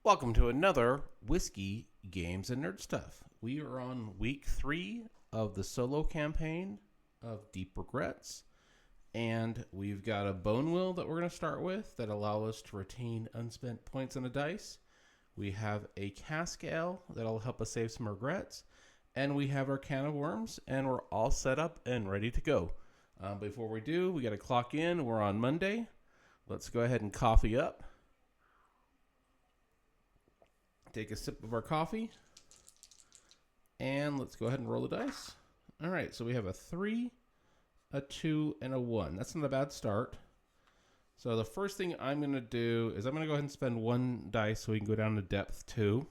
Welcome to another Whiskey, Games, and Nerd Stuff. We are on week 3 of the solo campaign of Deep Regrets, and we've got a bone wheel that we're going to start with that allow us to retain unspent points on a dice. We have a cask ale that'll help us save some regrets, and we have our can of worms, and we're all set up and ready to go. Before we do, we got to clock in. We're on Monday. Let's go ahead and coffee up. Take a sip of our coffee, and let's go ahead and roll the dice. All right, so we have a 3, a 2, and a 1. That's not a bad start. So the first thing I'm going to do is I'm going to go ahead and spend 1 dice so we can go down to depth 2.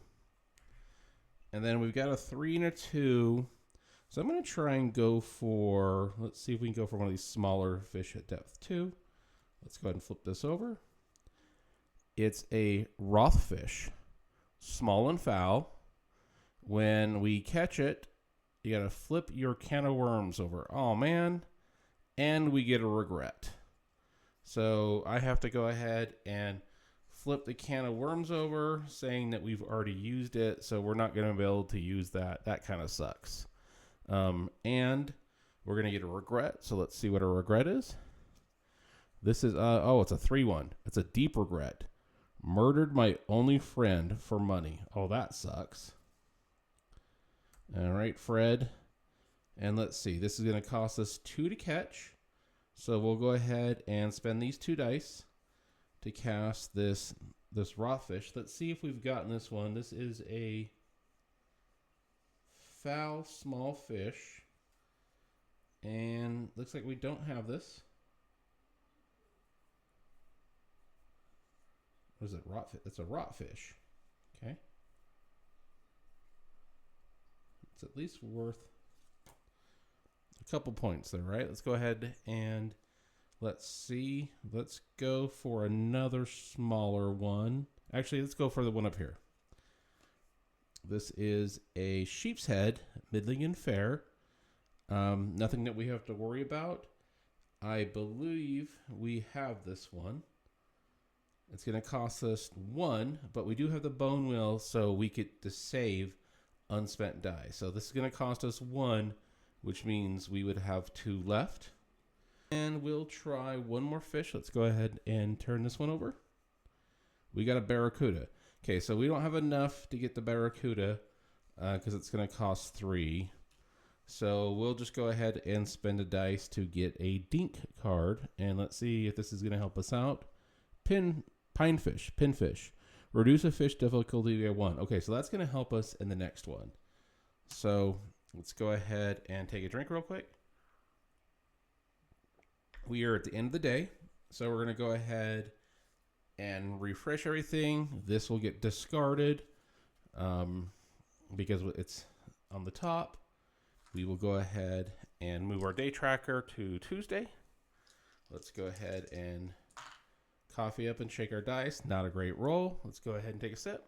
And then we've got a 3 and a 2. So I'm going to try and go for, let's see if we can go for one of these smaller fish at depth 2. Let's go ahead and flip this over. It's a rothfish. Small and foul. When we catch it, you got to flip your can of worms over. Oh, man. And we get a regret. So I have to go ahead and flip the can of worms over, saying that we've already used it, so we're not going to be able to use that. That kind of sucks. And we're going to get a regret. So let's see what a regret is. This is, it's a 3-1. It's a deep regret. Murdered my only friend for money. Oh, that sucks. All right, Fred. And let's see. This is going to cost us 2 to catch. So we'll go ahead and spend these 2 dice to cast this rothfish. Let's see if we've gotten this one. This is a foul small fish. And looks like we don't have this. What is it? Rotfish. It's a rotfish. Okay. It's at least worth a couple points there, right? Let's go ahead and let's see. Let's go for another smaller one. Actually, let's go for the one up here. This is a sheep's head, middling and fair. Nothing that we have to worry about. I believe we have this one. It's going to cost us 1, but we do have the bone wheel, so we get to save unspent die. So this is going to cost us 1, which means we would have 2 left. And we'll try one more fish. Let's go ahead and turn this one over. We got a barracuda. Okay, so we don't have enough to get the barracuda because it's going to cost 3. So we'll just go ahead and spend a dice to get a dink card. And let's see if this is going to help us out. Pinfish. Reduce a fish difficulty by 1. Okay, so that's going to help us in the next one. So let's go ahead and take a drink real quick. We are at the end of the day, so we're going to go ahead and refresh everything. This will get discarded because it's on the top. We will go ahead and move our day tracker to Tuesday. Let's go ahead and coffee up and shake our dice. Not a great roll. Let's go ahead and take a sip.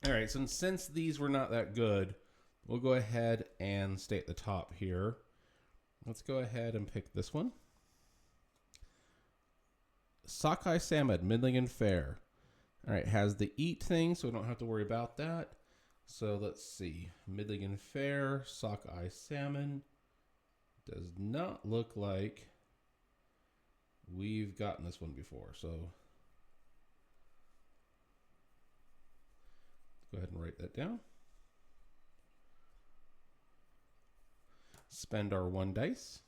All right, so since these were not that good, we'll go ahead and stay at the top here. Let's go ahead and pick this one. Sockeye salmon, middling and fair. All right, has the eat thing, so we don't have to worry about that. So let's see. Middling and fair, sockeye salmon. Does not look like we've gotten this one before, so let's go ahead and write that down. Spend our 1 dice.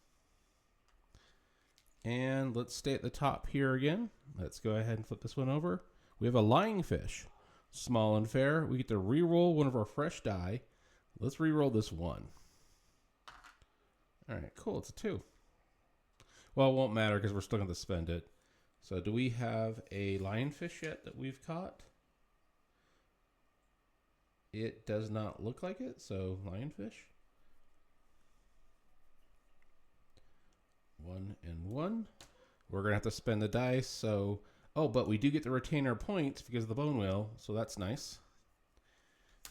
And let's stay at the top here again. Let's go ahead and flip this one over. We have a lying fish. Small and fair. We get to re-roll one of our fresh die. Let's re-roll this 1. All right, cool. It's a 2. Well, it won't matter because we're still going to spend it. So do we have a lionfish yet that we've caught? It does not look like it, so lionfish. 1 and 1. We're going to have to spend the dice, so... Oh, but we do get to retain our points because of the bone wheel, so that's nice.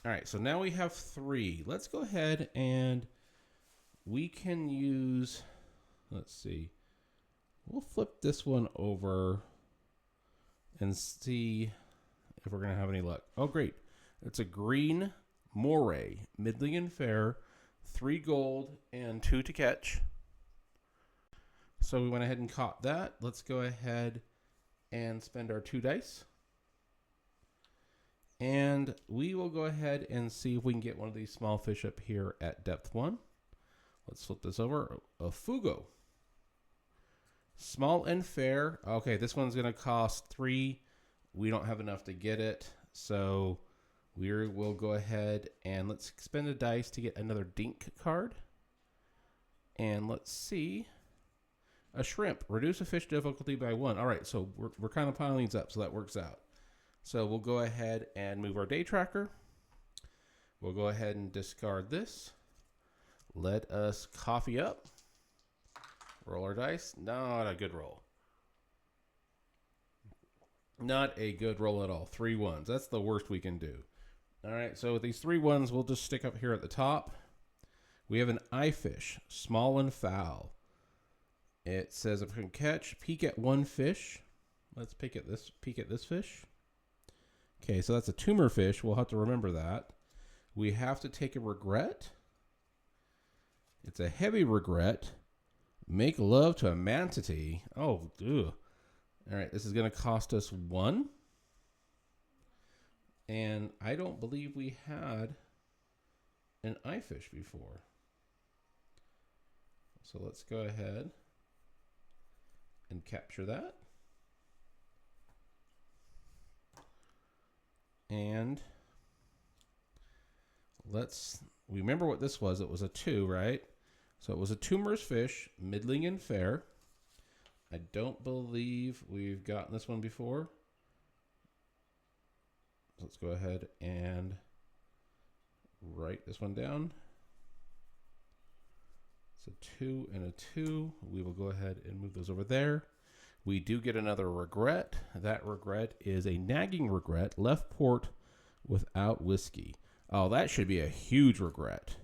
All right, so now we have 3. Let's go ahead and we can use... Let's see. We'll flip this one over and see if we're going to have any luck. Oh, great. It's a green moray, middling and fair, 3 gold and 2 to catch. So we went ahead and caught that. Let's go ahead and spend our 2 dice. And we will go ahead and see if we can get one of these small fish up here at depth 1. Let's flip this over. A fugo. Small and fair. Okay, this one's going to cost 3. We don't have enough to get it. So we will go ahead and let's spend a dice to get another dink card. And let's see. A shrimp. Reduce a fish difficulty by 1. All right, so we're kind of piling these up, so that works out. So we'll go ahead and move our day tracker. We'll go ahead and discard this. Let us coffee up. Roll our dice. Not a good roll. Not a good roll at all. 3 1s. That's the worst we can do. All right, so with these 3 1s, we'll just stick up here at the top. We have an eye fish, small and foul. It says if we can catch, peek at 1 fish. Let's peek at this fish. Okay, so that's a tumor fish. We'll have to remember that. We have to take a regret. It's a heavy regret. Make love to a manatee. Oh, ugh. All right, this is going to cost us 1. And I don't believe we had an eye fish before. So let's go ahead and capture that. And we remember what this was. It was a 2, right? So it was a tumorous fish, middling and fair. I don't believe we've gotten this one before. Let's go ahead and write this one down. It's a 2 and a 2. We will go ahead and move those over there. We do get another regret. That regret is a nagging regret, left port without whiskey. Oh, that should be a huge regret.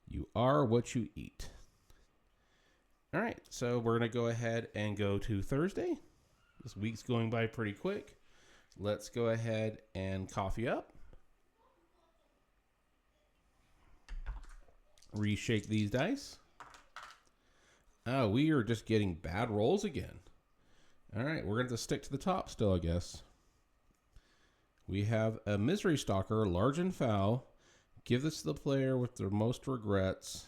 You are what you eat. All right, so we're going to go ahead and go to Thursday. This week's going by pretty quick. Let's go ahead and coffee up. Reshake these dice. Oh, we are just getting bad rolls again. All right, we're going to have to stick to the top still, I guess. We have a misery stalker, large and foul. Give this to the player with the most regrets.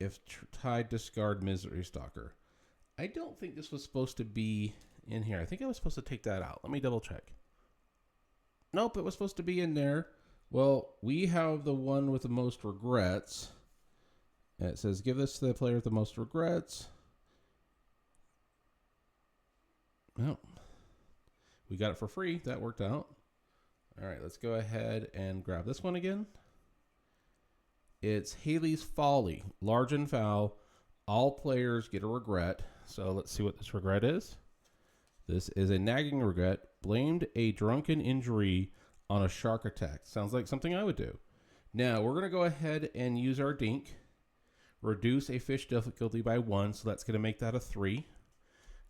If tied, discard misery stalker. I don't think this was supposed to be in here. I think I was supposed to take that out. Let me double check. Nope, it was supposed to be in there. Well, we have the one with the most regrets. And it says, give this to the player with the most regrets. Well, we got it for free. That worked out. All right, let's go ahead and grab this one again. It's Haley's Folly, large and foul. All players get a regret. So let's see what this regret is. This is a nagging regret. Blamed a drunken injury on a shark attack. Sounds like something I would do. Now, we're going to go ahead and use our dink. Reduce a fish difficulty by 1, so that's going to make that a 3.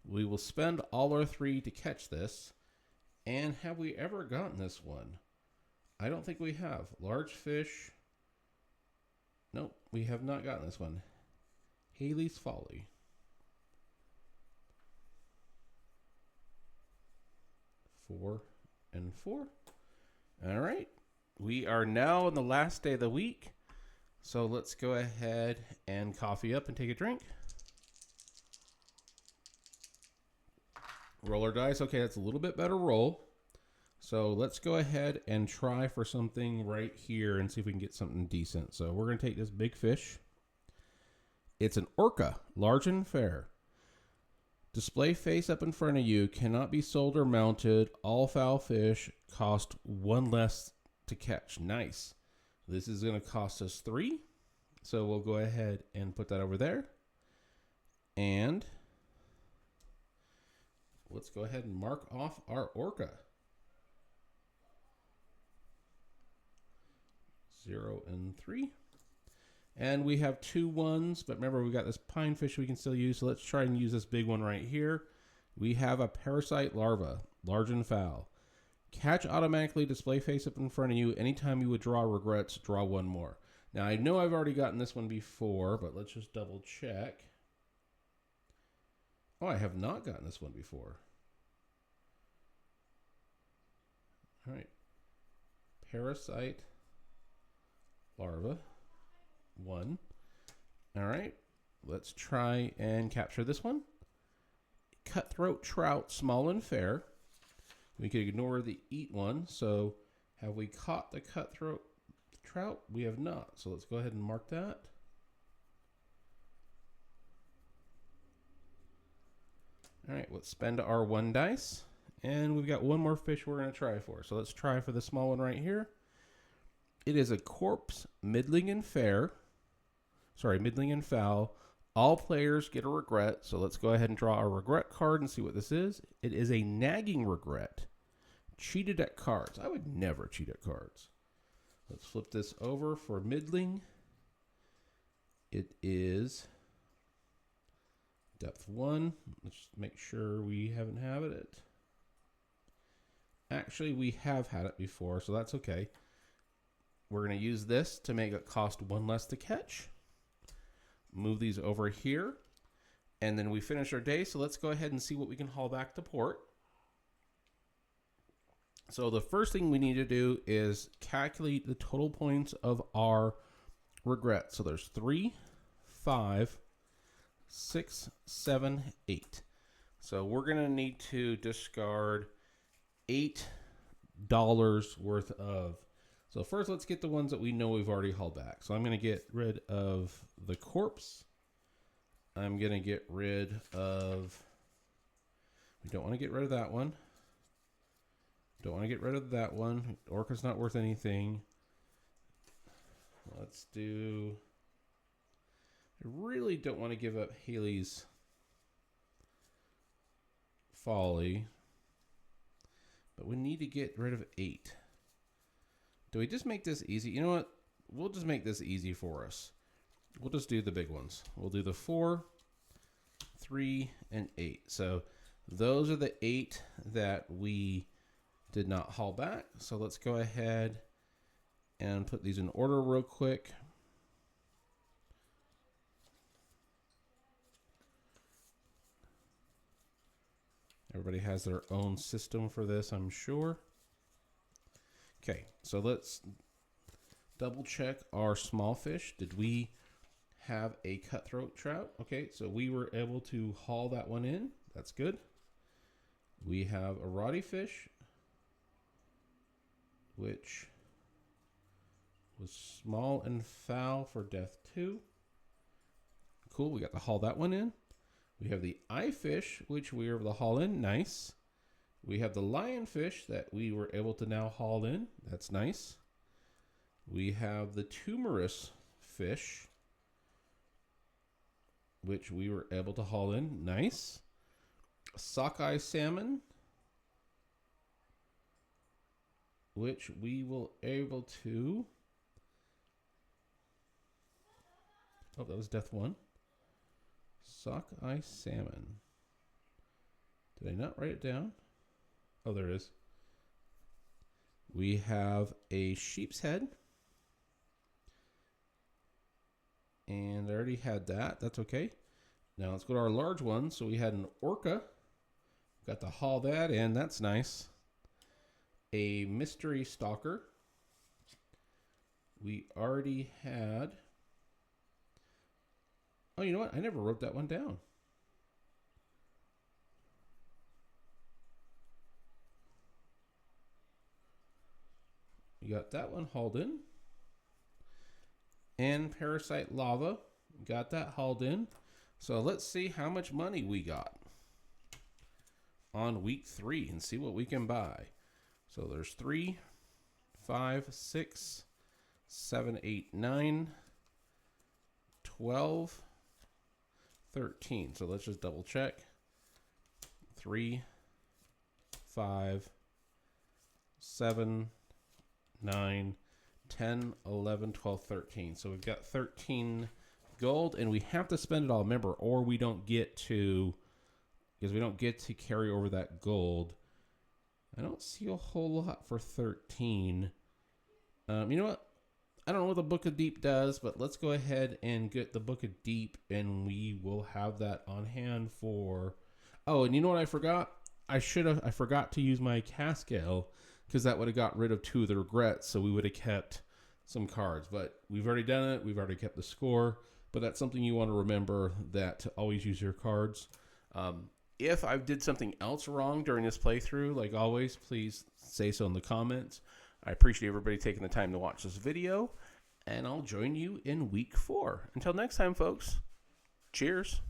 We will spend all our 3 to catch this. And have we ever gotten this one? I don't think we have. Large fish. Nope, we have not gotten this one. Haley's Folly. Four and 4. All right. We are now on the last day of the week. So let's go ahead and coffee up and take a drink. Roll our dice. Okay, that's a little bit better roll. So let's go ahead and try for something right here and see if we can get something decent. So we're going to take this big fish. It's an orca, large and fair. Display face up in front of you, cannot be sold or mounted. All foul fish cost 1 less to catch. Nice. This is going to cost us 3. So we'll go ahead and put that over there. And let's go ahead and mark off our orca. 0 and 3. And we have 2 1s, but remember we got this pine fish we can still use. So let's try and use this big one right here. We have a parasite larva, large and foul. Catch automatically display face up in front of you. Anytime you would draw regrets, draw one more. Now, I know I've already gotten this one before, but let's just double check. Oh, I have not gotten this one before. All right. Parasite larva, 1. All right. Let's try and capture this one. Cutthroat trout, small and fair. We could ignore the eat one. So have we caught the cutthroat trout? We have not. So let's go ahead and mark that. All right, let's spend our 1 dice. And we've got one more fish we're going to try for. So let's try for the small one right here. It is a corpse, middling and fair. Sorry, middling and foul. All players get a regret. So let's go ahead and draw our regret card and see what this is. It is a nagging regret. Cheated at cards. I would never cheat at cards. Let's flip this over for middling. It is depth 1. Let's make sure we haven't had it. Actually, we have had it before, so that's okay. We're going to use this to make it cost 1 less to catch. Move these over here. And then we finish our day, so let's go ahead and see what we can haul back to port. So the first thing we need to do is calculate the total points of our regret. So there's 3, 5, 6, 7, 8. So we're going to need to discard $8 worth of. So first, let's get the ones that we know we've already hauled back. So I'm going to get rid of the corpse. I'm going to get rid of. We don't want to get rid of that one. Don't want to get rid of that one. Orca's not worth anything. Let's do. I really don't want to give up Haley's Folly. But we need to get rid of 8. Do we just make this easy? You know what? We'll just make this easy for us. We'll just do the big ones. We'll do the 4, 3, and 8. So those are the 8 that we did not haul back. So let's go ahead and put these in order real quick. Everybody has their own system for this, I'm sure. Okay, so let's double check our small fish. Did we have a cutthroat trout? Okay, so we were able to haul that one in. That's good. We have a roddy fish, which was small and foul for depth 2. Cool, we got to haul that one in. We have the eye fish, which we were able to haul in. Nice. We have the lionfish that we were able to now haul in. That's nice. We have the tumorous fish, which we were able to haul in. Nice. Sockeye salmon, which we will able to. Oh, that was death 1. Sockeye salmon. Did I not write it down? Oh, there it is. We have a sheep's head. And I already had that. That's okay. Now let's go to our large one. So we had an orca. Got to haul that in. That's nice. A mystery stalker. We already had. Oh, you know what? I never wrote that one down. You got that one hauled in. And parasite lava. Got that hauled in. So let's see how much money we got on week 3 and see what we can buy. So there's 3, 5, 6, 7, 8, 9, 12, 13. So let's just double check. 3, 5, 7, 9, 10, 11, 12, 13. So we've got 13 gold, and we have to spend it all, remember, or we don't get to because we don't get to carry over that gold. I don't see a whole lot for 13. You know what? I don't know what the Book of Deep does, but let's go ahead and get the Book of Deep, and we will have that on hand for... Oh, and you know what I forgot? I forgot to use my Cascale, because that would have got rid of 2 of the regrets, so we would have kept some cards. But we've already done it. We've already kept the score. But that's something you want to remember, that to always use your cards. If I did something else wrong during this playthrough, like always, please say so in the comments. I appreciate everybody taking the time to watch this video, and I'll join you in week 4. Until next time, folks, cheers.